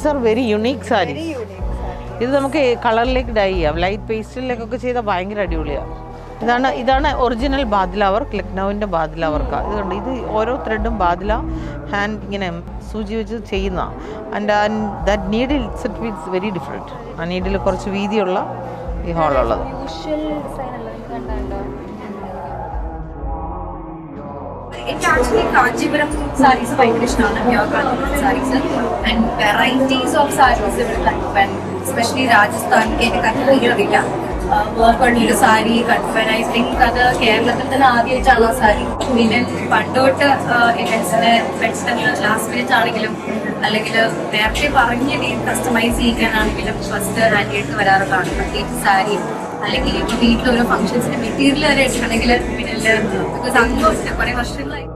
These are very unique saris. ഇത് നമുക്ക് കളറിലേക്ക് dye ചെയ്യാം, ലൈറ്റ് പേസ്റ്റലിലേക്കൊക്കെ ചെയ്താൽ ഭയങ്കര അടിപൊളിയാണ്. ഇതാണ് ഒറിജിനൽ ബാദ്ല വർക്ക്, ലക്നൗവിൻ്റെ ബാദ്ല വർക്കാണ്. ഇതുണ്ട്, ഇത് ഓരോ ത്രെഡും ബാദ്ല ഹാൻഡ് ഇങ്ങനെ സൂചി വെച്ച് ചെയ്യുന്ന. And that needle it's very different. ആ നീഡിൽ കുറച്ച് വീതിയുള്ള ഈ ഹോളുള്ളത്. എനിക്ക് ആക്ച്വലി കാഞ്ചീപുരം സാരീസ് ഭയങ്കര ഇഷ്ടമാണ്, pure Kanchipuram saris. And varieties of saris ഇവിടെ കൺഫൻ, എസ്പെഷ്യലി രാജസ്ഥാൻ. എനിക്ക് കൺഫൻ അറിയില്ല, വർക്കൊരു സാരി കൺഫൻ. ഐ തിങ്ക് അത് കേരളത്തിൽ തന്നെ ആദ്യമായിട്ടാണ് ആ സാരി. പിന്നെ പണ്ടോട്ട് ഇവൻസിന് ലാസ്റ്റ് മിനിറ്റ് ആണെങ്കിലും അല്ലെങ്കിൽ നേരത്തെ പറഞ്ഞ കസ്റ്റമൈസ് ചെയ്യാനാണെങ്കിലും ഫസ്റ്റ് ഹാൻഡിയിട്ട് വരാറുള്ളതാണ് പ്രത്യേകിച്ച് സാരി. അല്ലെങ്കിൽ ഇപ്പൊ വീട്ടിൽ ഓരോ ഫംഗ്ഷൻസിന്റെ മെറ്റീരിയൽ വരെ ഇട്ടിട്ടുണ്ടെങ്കിൽ പിന്നെ സന്തോഷം കുറെ വർഷങ്ങളായി.